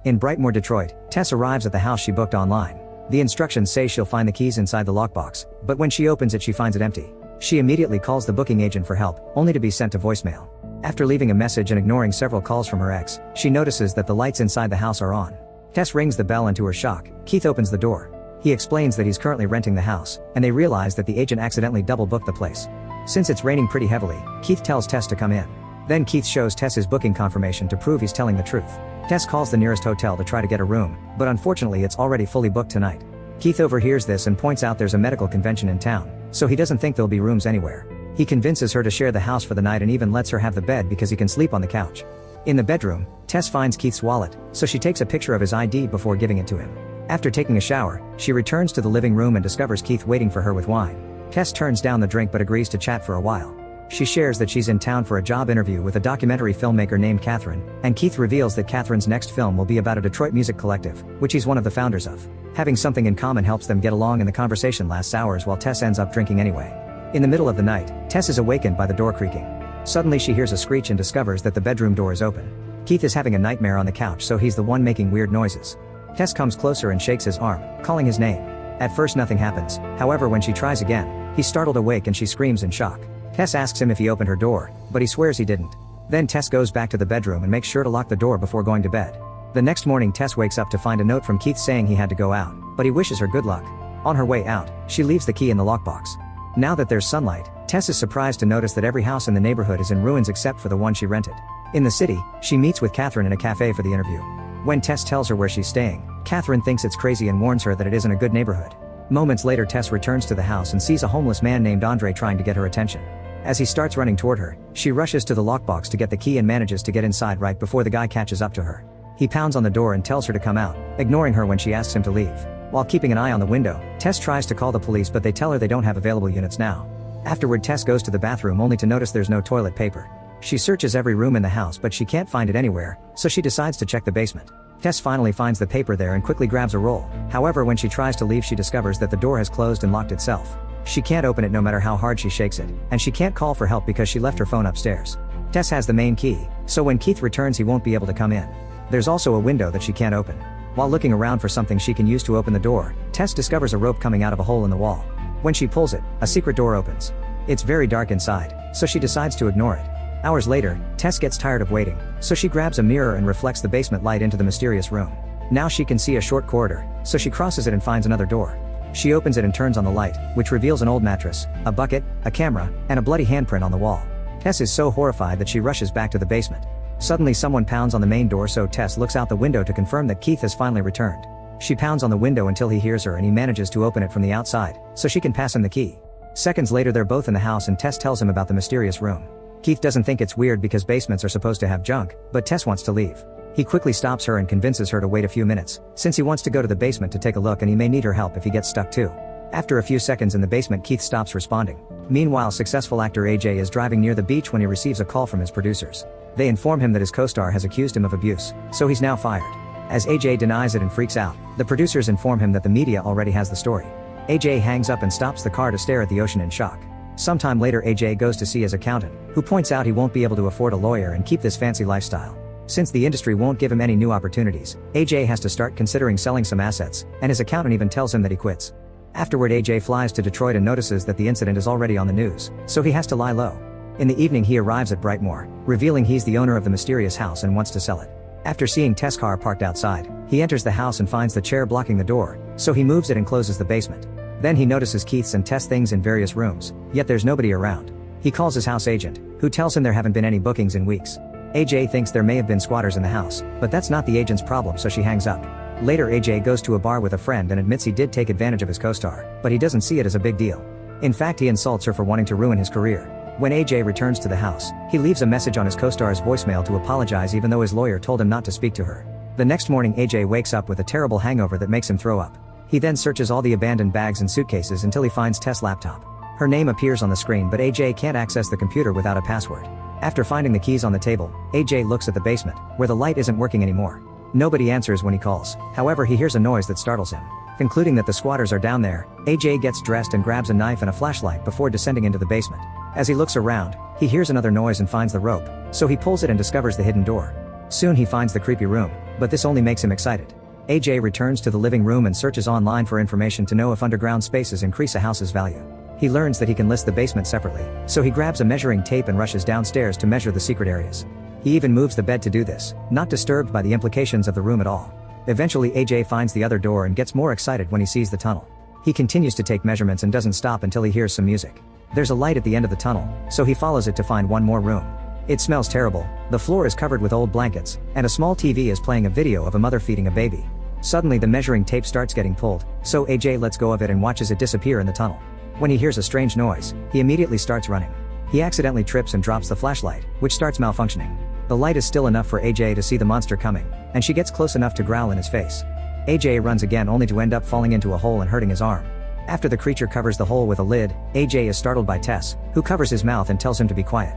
In Brightmoor, Detroit, Tess arrives at the house she booked online. The instructions say she'll find the keys inside the lockbox, but when she opens it she finds it empty. She immediately calls the booking agent for help, only to be sent to voicemail. After leaving a message and ignoring several calls from her ex, she notices that the lights inside the house are on. Tess rings the bell, and to her shock, Keith opens the door. He explains that he's currently renting the house, and they realize that the agent accidentally double-booked the place. Since it's raining pretty heavily, Keith tells Tess to come in. Then Keith shows Tess his booking confirmation to prove he's telling the truth. Tess calls the nearest hotel to try to get a room, but unfortunately it's already fully booked tonight. Keith overhears this and points out there's a medical convention in town, so he doesn't think there'll be rooms anywhere. He convinces her to share the house for the night and even lets her have the bed because he can sleep on the couch. In the bedroom, Tess finds Keith's wallet, so she takes a picture of his ID before giving it to him. After taking a shower, she returns to the living room and discovers Keith waiting for her with wine. Tess turns down the drink but agrees to chat for a while. She shares that she's in town for a job interview with a documentary filmmaker named Catherine, and Keith reveals that Catherine's next film will be about a Detroit music collective, which he's one of the founders of. Having something in common helps them get along, and the conversation lasts hours while Tess ends up drinking anyway. In the middle of the night, Tess is awakened by the door creaking. Suddenly she hears a screech and discovers that the bedroom door is open. Keith is having a nightmare on the couch, so he's the one making weird noises. Tess comes closer and shakes his arm, calling his name. At first nothing happens, however when she tries again, he's startled awake and she screams in shock. Tess asks him if he opened her door, but he swears he didn't. Then Tess goes back to the bedroom and makes sure to lock the door before going to bed. The next morning Tess wakes up to find a note from Keith saying he had to go out, but he wishes her good luck. On her way out, she leaves the key in the lockbox. Now that there's sunlight, Tess is surprised to notice that every house in the neighborhood is in ruins except for the one she rented. In the city, she meets with Catherine in a cafe for the interview. When Tess tells her where she's staying, Catherine thinks it's crazy and warns her that it isn't a good neighborhood. Moments later Tess returns to the house and sees a homeless man named Andre trying to get her attention. As he starts running toward her, she rushes to the lockbox to get the key and manages to get inside right before the guy catches up to her. He pounds on the door and tells her to come out, ignoring her when she asks him to leave. While keeping an eye on the window, Tess tries to call the police but they tell her they don't have available units now. Afterward Tess goes to the bathroom only to notice there's no toilet paper. She searches every room in the house but she can't find it anywhere, so she decides to check the basement. Tess finally finds the paper there and quickly grabs a roll. However, when she tries to leave she discovers that the door has closed and locked itself. She can't open it no matter how hard she shakes it, and she can't call for help because she left her phone upstairs. Tess has the main key, so when Keith returns he won't be able to come in. There's also a window that she can't open. While looking around for something she can use to open the door, Tess discovers a rope coming out of a hole in the wall. When she pulls it, a secret door opens. It's very dark inside, so she decides to ignore it. Hours later, Tess gets tired of waiting, so she grabs a mirror and reflects the basement light into the mysterious room. Now she can see a short corridor, so she crosses it and finds another door. She opens it and turns on the light, which reveals an old mattress, a bucket, a camera, and a bloody handprint on the wall. Tess is so horrified that she rushes back to the basement. Suddenly someone pounds on the main door, so Tess looks out the window to confirm that Keith has finally returned. She pounds on the window until he hears her and he manages to open it from the outside, so she can pass him the key. Seconds later they're both in the house and Tess tells him about the mysterious room. Keith doesn't think it's weird because basements are supposed to have junk, but Tess wants to leave. He quickly stops her and convinces her to wait a few minutes, since he wants to go to the basement to take a look and he may need her help if he gets stuck too. After a few seconds in the basement Keith stops responding. Meanwhile, successful actor AJ is driving near the beach when he receives a call from his producers. They inform him that his co-star has accused him of abuse, so he's now fired. As AJ denies it and freaks out, the producers inform him that the media already has the story. AJ hangs up and stops the car to stare at the ocean in shock. Sometime later AJ goes to see his accountant, who points out he won't be able to afford a lawyer and keep this fancy lifestyle. Since the industry won't give him any new opportunities, AJ has to start considering selling some assets, and his accountant even tells him that he quits. Afterward AJ flies to Detroit and notices that the incident is already on the news, so he has to lie low. In the evening he arrives at Brightmoor, revealing he's the owner of the mysterious house and wants to sell it. After seeing Tess' car parked outside, he enters the house and finds the chair blocking the door, so he moves it and closes the basement. Then he notices Keith's and Tess' things in various rooms, yet there's nobody around. He calls his house agent, who tells him there haven't been any bookings in weeks. AJ thinks there may have been squatters in the house, but that's not the agent's problem, so she hangs up. Later AJ goes to a bar with a friend and admits he did take advantage of his co-star, but he doesn't see it as a big deal. In fact, he insults her for wanting to ruin his career. When AJ returns to the house, he leaves a message on his co-star's voicemail to apologize even though his lawyer told him not to speak to her. The next morning AJ wakes up with a terrible hangover that makes him throw up. He then searches all the abandoned bags and suitcases until he finds Tess' laptop. Her name appears on the screen but AJ can't access the computer without a password. After finding the keys on the table, AJ looks at the basement, where the light isn't working anymore. Nobody answers when he calls, however he hears a noise that startles him. Concluding that the squatters are down there, AJ gets dressed and grabs a knife and a flashlight before descending into the basement. As he looks around, he hears another noise and finds the rope, so he pulls it and discovers the hidden door. Soon he finds the creepy room, but this only makes him excited. AJ returns to the living room and searches online for information to know if underground spaces increase a house's value. He learns that he can list the basement separately, so he grabs a measuring tape and rushes downstairs to measure the secret areas. He even moves the bed to do this, not disturbed by the implications of the room at all. Eventually AJ finds the other door and gets more excited when he sees the tunnel. He continues to take measurements and doesn't stop until he hears some music. There's a light at the end of the tunnel, so he follows it to find one more room. It smells terrible, the floor is covered with old blankets, and a small TV is playing a video of a mother feeding a baby. Suddenly the measuring tape starts getting pulled, so AJ lets go of it and watches it disappear in the tunnel. When he hears a strange noise, he immediately starts running. He accidentally trips and drops the flashlight, which starts malfunctioning. The light is still enough for AJ to see the monster coming, and she gets close enough to growl in his face. AJ runs again only to end up falling into a hole and hurting his arm. After the creature covers the hole with a lid, AJ is startled by Tess, who covers his mouth and tells him to be quiet.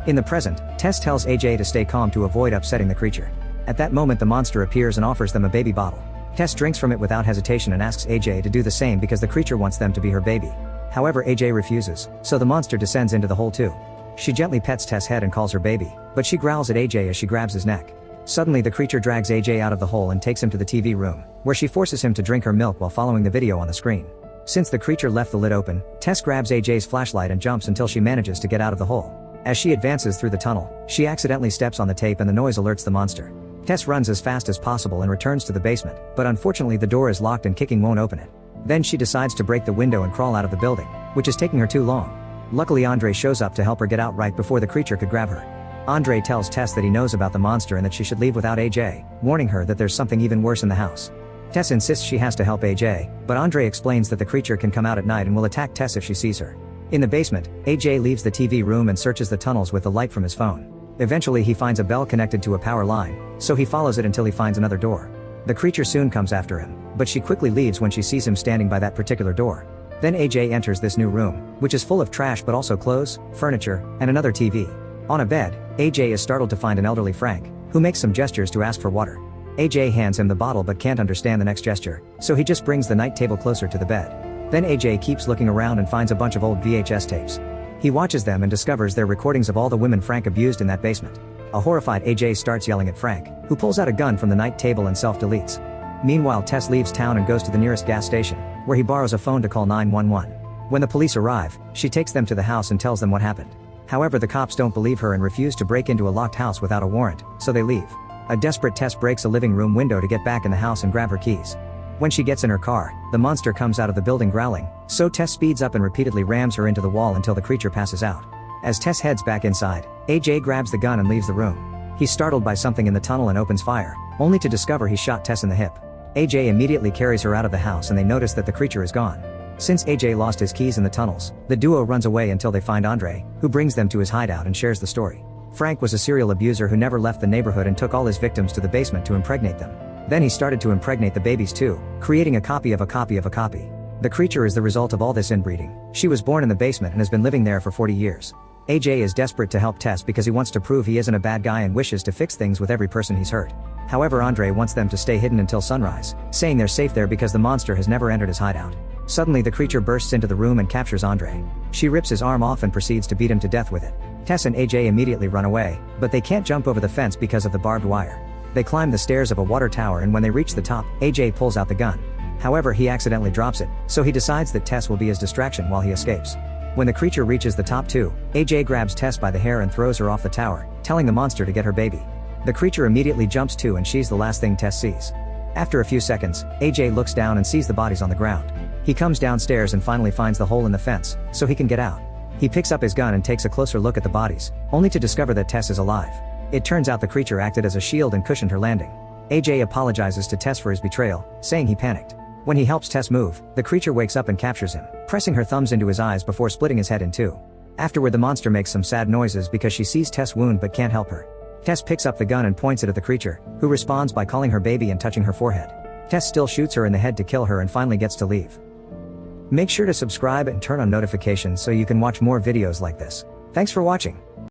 In the present, Tess tells AJ to stay calm to avoid upsetting the creature. At that moment the monster appears and offers them a baby bottle. Tess drinks from it without hesitation and asks AJ to do the same because the creature wants them to be her baby. However, AJ refuses, so the monster descends into the hole too. She gently pets Tess' head and calls her baby, but she growls at AJ as she grabs his neck. Suddenly the creature drags AJ out of the hole and takes him to the TV room, where she forces him to drink her milk while following the video on the screen. Since the creature left the lid open, Tess grabs AJ's flashlight and jumps until she manages to get out of the hole. As she advances through the tunnel, she accidentally steps on the tape and the noise alerts the monster. Tess runs as fast as possible and returns to the basement, but unfortunately the door is locked and kicking won't open it. Then she decides to break the window and crawl out of the building, which is taking her too long. Luckily Andre shows up to help her get out right before the creature could grab her. Andre tells Tess that he knows about the monster and that she should leave without AJ, warning her that there's something even worse in the house. Tess insists she has to help AJ, but Andre explains that the creature can come out at night and will attack Tess if she sees her. In the basement, AJ leaves the TV room and searches the tunnels with the light from his phone. Eventually he finds a bell connected to a power line, so he follows it until he finds another door. The creature soon comes after him, but she quickly leaves when she sees him standing by that particular door. Then AJ enters this new room, which is full of trash but also clothes, furniture, and another TV. On a bed, AJ is startled to find an elderly Frank, who makes some gestures to ask for water. AJ hands him the bottle but can't understand the next gesture, so he just brings the night table closer to the bed. Then AJ keeps looking around and finds a bunch of old VHS tapes. He watches them and discovers they're recordings of all the women Frank abused in that basement. A horrified AJ starts yelling at Frank, who pulls out a gun from the night table and self-deletes. Meanwhile Tess leaves town and goes to the nearest gas station, where he borrows a phone to call 911. When the police arrive, she takes them to the house and tells them what happened. However, the cops don't believe her and refuse to break into a locked house without a warrant, so they leave. A desperate Tess breaks a living room window to get back in the house and grab her keys. When she gets in her car, the monster comes out of the building growling, so Tess speeds up and repeatedly rams her into the wall until the creature passes out. As Tess heads back inside, AJ grabs the gun and leaves the room. He's startled by something in the tunnel and opens fire, only to discover he shot Tess in the hip. AJ immediately carries her out of the house and they notice that the creature is gone. Since AJ lost his keys in the tunnels, the duo runs away until they find Andre, who brings them to his hideout and shares the story. Frank was a serial abuser who never left the neighborhood and took all his victims to the basement to impregnate them. Then he started to impregnate the babies too, creating a copy of a copy of a copy. The creature is the result of all this inbreeding. She was born in the basement and has been living there for 40 years. AJ is desperate to help Tess because he wants to prove he isn't a bad guy and wishes to fix things with every person he's hurt. However, Andre wants them to stay hidden until sunrise, saying they're safe there because the monster has never entered his hideout. Suddenly the creature bursts into the room and captures Andre. She rips his arm off and proceeds to beat him to death with it. Tess and AJ immediately run away, but they can't jump over the fence because of the barbed wire. They climb the stairs of a water tower and when they reach the top, AJ pulls out the gun. However, he accidentally drops it, so he decides that Tess will be his distraction while he escapes. When the creature reaches the top too, AJ grabs Tess by the hair and throws her off the tower, telling the monster to get her baby. The creature immediately jumps too and she's the last thing Tess sees. After a few seconds, AJ looks down and sees the bodies on the ground. He comes downstairs and finally finds the hole in the fence, so he can get out. He picks up his gun and takes a closer look at the bodies, only to discover that Tess is alive. It turns out the creature acted as a shield and cushioned her landing. AJ apologizes to Tess for his betrayal, saying he panicked. When he helps Tess move, the creature wakes up and captures him, pressing her thumbs into his eyes before splitting his head in two. Afterward, the monster makes some sad noises because she sees Tess' wound but can't help her. Tess picks up the gun and points it at the creature, who responds by calling her baby and touching her forehead. Tess still shoots her in the head to kill her and finally gets to leave. Make sure to subscribe and turn on notifications so you can watch more videos like this. Thanks for watching.